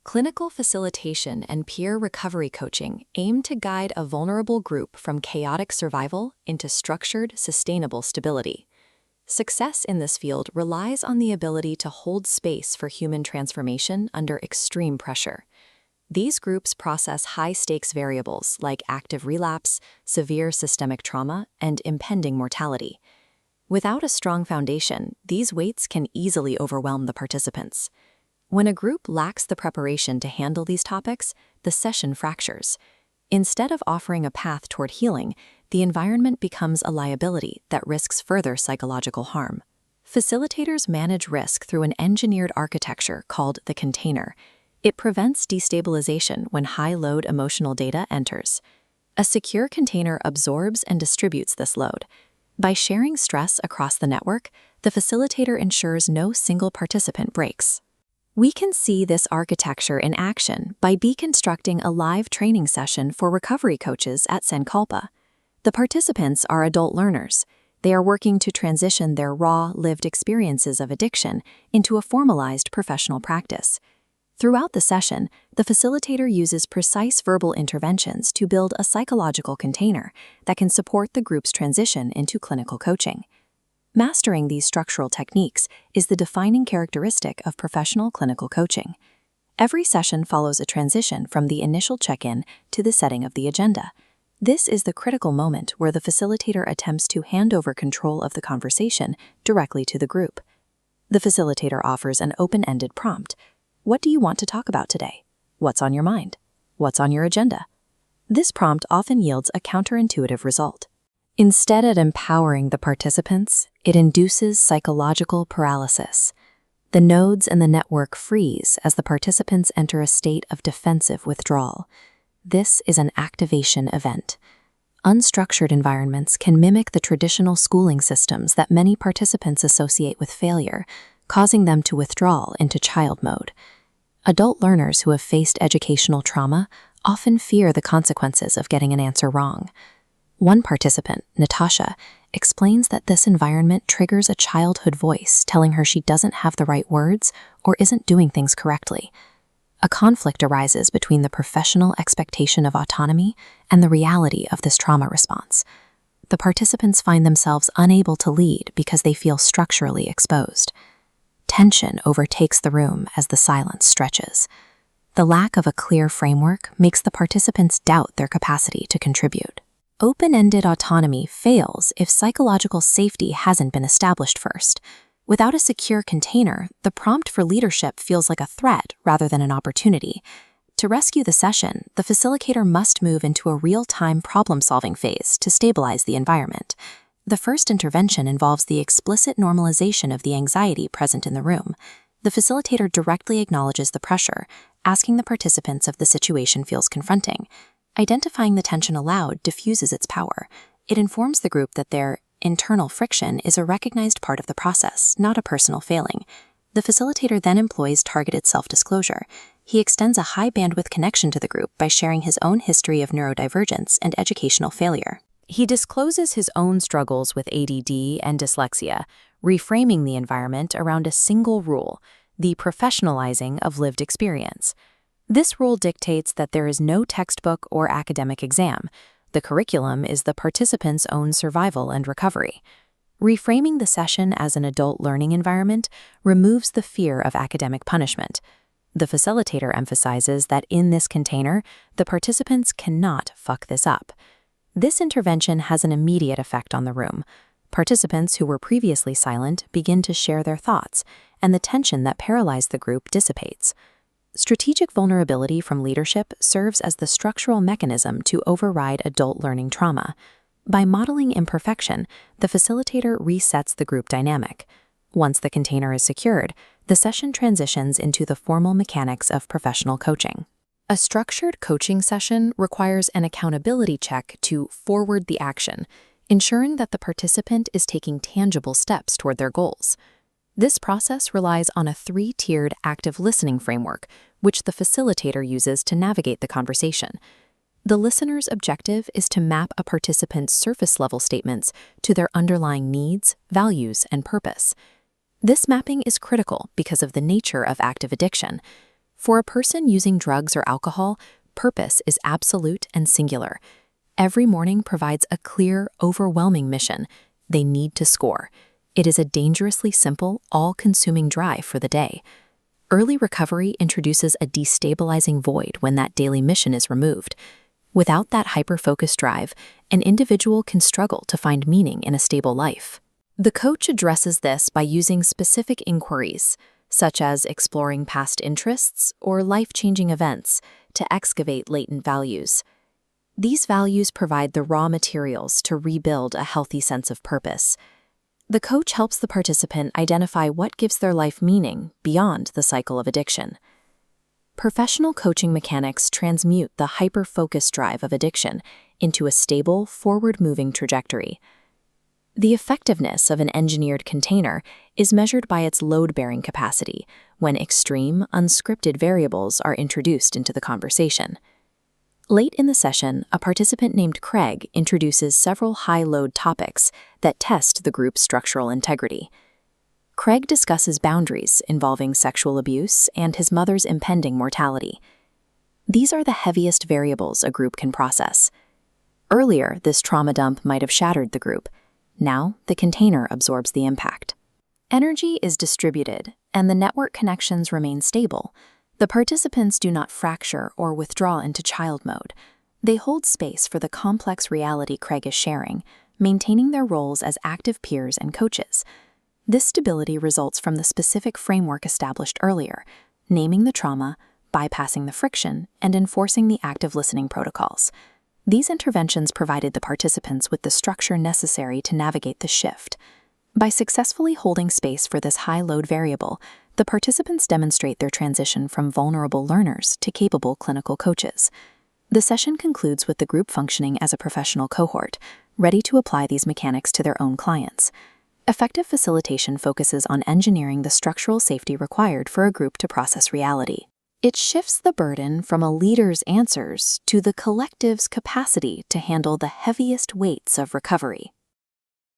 Clinical facilitation and peer recovery coaching aim to guide a vulnerable group from chaotic survival into structured, sustainable stability. Success in this field relies on the ability to hold space for human transformation under extreme pressure. These groups process high-stakes variables like active relapse, severe systemic trauma, and impending mortality. Without a strong foundation, these weights can easily overwhelm the participants. When a group lacks the preparation to handle these topics, the session fractures. Instead of offering a path toward healing, the environment becomes a liability that risks further psychological harm. Facilitators manage risk through an engineered architecture called the container. It prevents destabilization when high-load emotional data enters. A secure container absorbs and distributes this load. By sharing stress across the network, the facilitator ensures no single participant breaks. We can see this architecture in action by deconstructing a live training session for recovery coaches at Sankalpa. The participants are adult learners. They are working to transition their raw, lived experiences of addiction into a formalized professional practice. Throughout the session, the facilitator uses precise verbal interventions to build a psychological container that can support the group's transition into clinical coaching. Mastering these structural techniques is the defining characteristic of professional clinical coaching. Every session follows a transition from the initial check-in to the setting of the agenda. This is the critical moment where the facilitator attempts to hand over control of the conversation directly to the group. The facilitator offers an open-ended prompt. What do you want to talk about today? What's on your mind? What's on your agenda? This prompt often yields a counterintuitive result. Instead of empowering the participants, it induces psychological paralysis. The nodes in the network freeze as the participants enter a state of defensive withdrawal. This is an activation event. Unstructured environments can mimic the traditional schooling systems that many participants associate with failure, causing them to withdraw into child mode. Adult learners who have faced educational trauma often fear the consequences of getting an answer wrong. One participant, Natasha, explains that this environment triggers a childhood voice telling her she doesn't have the right words or isn't doing things correctly. A conflict arises between the professional expectation of autonomy and the reality of this trauma response. The participants find themselves unable to lead because they feel structurally exposed. Tension overtakes the room as the silence stretches. The lack of a clear framework makes the participants doubt their capacity to contribute. Open-ended autonomy fails if psychological safety hasn't been established first. Without a secure container, the prompt for leadership feels like a threat rather than an opportunity. To rescue the session, the facilitator must move into a real-time problem-solving phase to stabilize the environment. The first intervention involves the explicit normalization of the anxiety present in the room. The facilitator directly acknowledges the pressure, asking the participants if the situation feels confronting. Identifying the tension aloud diffuses its power. It informs the group that their internal friction is a recognized part of the process, not a personal failing. The facilitator then employs targeted self-disclosure. He extends a high-bandwidth connection to the group by sharing his own history of neurodivergence and educational failure. He discloses his own struggles with ADD and dyslexia, reframing the environment around a single rule, the professionalizing of lived experience. This rule dictates that there is no textbook or academic exam. The curriculum is the participant's own survival and recovery. Reframing the session as an adult learning environment removes the fear of academic punishment. The facilitator emphasizes that in this container, the participants cannot fuck this up. This intervention has an immediate effect on the room. Participants who were previously silent begin to share their thoughts, and the tension that paralyzed the group dissipates. Strategic vulnerability from leadership serves as the structural mechanism to override adult learning trauma. By modeling imperfection, the facilitator resets the group dynamic. Once the container is secured, the session transitions into the formal mechanics of professional coaching. A structured coaching session requires an accountability check to forward the action, ensuring that the participant is taking tangible steps toward their goals. This process relies on a 3-tiered active listening framework, which the facilitator uses to navigate the conversation. The listener's objective is to map a participant's surface-level statements to their underlying needs, values, and purpose. This mapping is critical because of the nature of active addiction. For a person using drugs or alcohol, purpose is absolute and singular. Every morning provides a clear, overwhelming mission. They need to score. It is a dangerously simple, all-consuming drive for the day. Early recovery introduces a destabilizing void when that daily mission is removed. Without that hyper-focused drive, an individual can struggle to find meaning in a stable life. The coach addresses this by using specific inquiries, such as exploring past interests or life-changing events, to excavate latent values. These values provide the raw materials to rebuild a healthy sense of purpose. The coach helps the participant identify what gives their life meaning beyond the cycle of addiction. Professional coaching mechanics transmute the hyper-focused drive of addiction into a stable, forward-moving trajectory. The effectiveness of an engineered container is measured by its load-bearing capacity when extreme, unscripted variables are introduced into the conversation. Late in the session, a participant named Craig introduces several high-load topics that test the group's structural integrity. Craig discusses boundaries involving sexual abuse and his mother's impending mortality. These are the heaviest variables a group can process. Earlier, this trauma dump might have shattered the group. Now, the container absorbs the impact. Energy is distributed, and the network connections remain stable. The participants do not fracture or withdraw into child mode. They hold space for the complex reality Craig is sharing, maintaining their roles as active peers and coaches. This stability results from the specific framework established earlier, naming the trauma, bypassing the friction, and enforcing the active listening protocols. These interventions provided the participants with the structure necessary to navigate the shift. By successfully holding space for this high-load variable, the participants demonstrate their transition from vulnerable learners to capable clinical coaches. The session concludes with the group functioning as a professional cohort, ready to apply these mechanics to their own clients. Effective facilitation focuses on engineering the structural safety required for a group to process reality. It shifts the burden from a leader's answers to the collective's capacity to handle the heaviest weights of recovery.